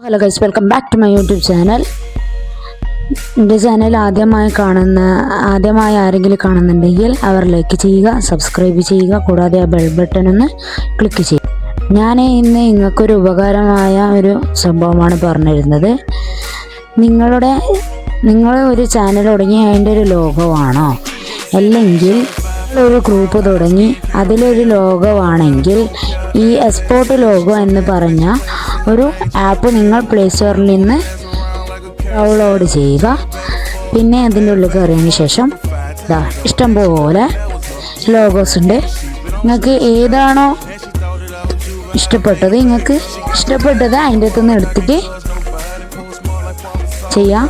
Hello guys, welcome back to my YouTube channel. എൻ്റെ channel ആദ്യമായി ആരെങ്കിലും കാണുന്നുണ്ടെങ്കിൽ അവർ ലൈക്ക് ചെയ്യുക, സബ്സ്ക്രൈബ് ചെയ്യുക, കൂടാതെ ആ ബെൽ ബട്ടൺ ഒന്ന് ക്ലിക്ക് ചെയ്യുക. ഞാൻ ഇന്ന് നിങ്ങൾക്കൊരു ഉപകാരമായ ഒരു സംഭവമാണ് പറഞ്ഞിരുന്നത്. നിങ്ങൾ ഒരു ചാനൽ തുടങ്ങി അതിൻ്റെ ഒരു ലോഗോവാണോ, അല്ലെങ്കിൽ ഒരു ഗ്രൂപ്പ് തുടങ്ങി അതിലൊരു ലോഗോവാണെങ്കിൽ ഈ എക്സ്പോർട്ട് ലോഗോ എന്ന് പറഞ്ഞ ഒരു ആപ്പ് നിങ്ങൾ പ്ലേ സ്റ്റോറിൽ നിന്ന് ഡൗൺലോഡ് ചെയ്യുക. പിന്നെ അതിൻ്റെ ഉള്ളിൽ കയറിയതിന് ശേഷം ഇഷ്ടംപോലെ ലോഗോസ് ഉണ്ട്. നിങ്ങൾക്ക് ഏതാണോ ഇഷ്ടപ്പെട്ടത് അതിൻ്റെ അകത്തുനിന്ന് എടുത്തിട്ട് ചെയ്യാം.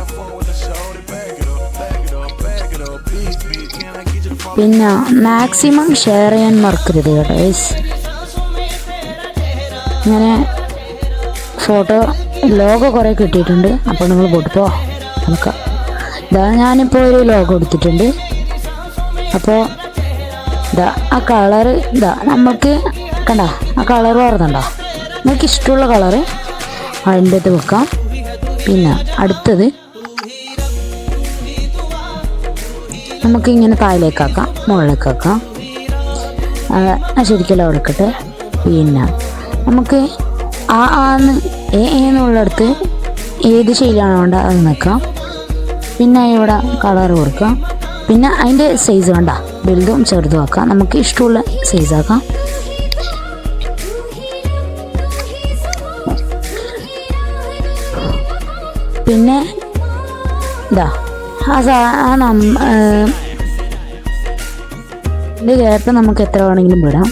പിന്നെ മാക്സിമം ഷെയർ ചെയ്യാൻ മറക്കരുത് കേട്ടോ. ഇങ്ങനെ ഫോട്ടോ ലോഗോ കുറേ കിട്ടിയിട്ടുണ്ട്, അപ്പോൾ നിങ്ങൾ പോയിട്ടോ നോക്കാം. ഞാനിപ്പോൾ ഒരു ലോഗോ എടുത്തിട്ടുണ്ട്. അപ്പോൾ ആ കളറ് നമുക്ക് കണ്ട ആ കളർ പറഞ്ഞുണ്ടോ, നമുക്ക് ഇഷ്ടമുള്ള കളറ് അതിൻ്റെ അകത്ത് വെക്കാം. പിന്നെ അടുത്തത് നമുക്കിങ്ങനെ താഴേക്കാക്കാം, മുകളിലേക്കാക്കാം. ശരിക്കും അവിടെ എടുക്കട്ടെ. പിന്നെ നമുക്ക് എന്നുള്ളിടത്ത് ഏത് ശൈലിയാണോ വേണ്ട അത് നിൽക്കാം. പിന്നെ ഇവിടെ കളർ കൊടുക്കാം. പിന്നെ അതിൻ്റെ സൈസ് വേണ്ട, വലുതും ചെറുതും ആക്കാം. നമുക്ക് ഇഷ്ടമുള്ള സൈസാക്കാം. പിന്നെ ഇതിൻ്റെ ഗ്യാപ്പ് നമുക്ക് എത്ര വേണമെങ്കിലും വിടാം.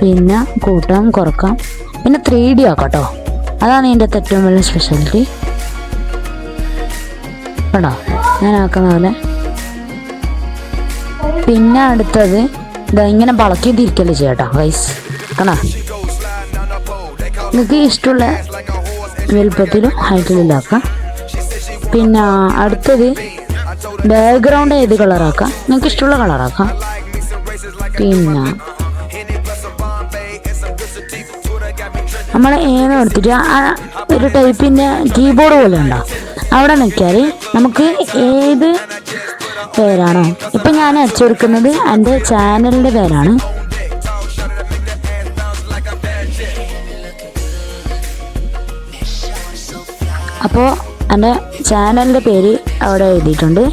പിന്നെ കൂട്ടാം, കുറക്കാം. പിന്നെ 3D ആക്കാം കേട്ടോ. അതാണ് ഇതിൻ്റെ ഏറ്റവും വലിയ സ്പെഷ്യാലിറ്റി കേട്ടോ, ഞാൻ ആക്കുന്ന പോലെ. പിന്നെ അടുത്തത് ഇങ്ങനെ വളക്കി തിരിക്കല് ചെയ്യാട്ടോ ഗൈസ്. കണ്ടോ, നിങ്ങൾക്ക് ഇഷ്ടമുള്ള വലുപ്പത്തിലും ഹൈറ്റിലും ആക്കാം. പിന്നെ അടുത്തത് ബാക്ക്ഗ്രൗണ്ട് ഏത് കളറാക്കാം, നിങ്ങൾക്ക് ഇഷ്ടമുള്ള കളറാക്കാം. പിന്നെ നമ്മൾ എടുത്തിട്ട് ഒരു ടൈപ്പിൻ്റെ കീബോർഡ് പോലെ ഉണ്ടോ, അവിടെ നിൽക്കിയാൽ നമുക്ക് ഏത് പേരാണോ, ഇപ്പം ഞാൻ അടിച്ചു കൊടുക്കുന്നത് എൻ്റെ ചാനലിൻ്റെ പേരാണ്. അപ്പോൾ എൻ്റെ ചാനലിൻ്റെ പേര് അവിടെ എഴുതിയിട്ടുണ്ട്.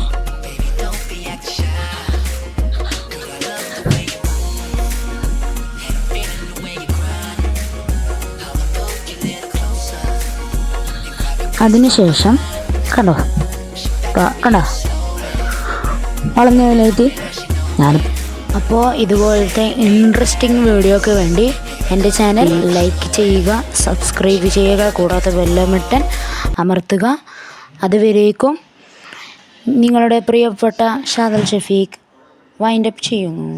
അതിനുശേഷം കണ്ടോ വളഞ്ഞതിലേക്ക് അപ്പോൾ ഇതുപോലത്തെ ഇൻട്രസ്റ്റിംഗ് വീഡിയോക്ക് വേണ്ടി എൻ്റെ ചാനൽ ലൈക്ക് ചെയ്യുക, സബ്സ്ക്രൈബ് ചെയ്യുക, കൂടാതെ ബെല്ലൈക്കൺ അമർത്തുക. അതുവരേക്കും നിങ്ങളുടെ പ്രിയപ്പെട്ട ഷാദൽ ഷഫീഖ് വൈൻഡപ്പ് ചെയ്യുന്നു.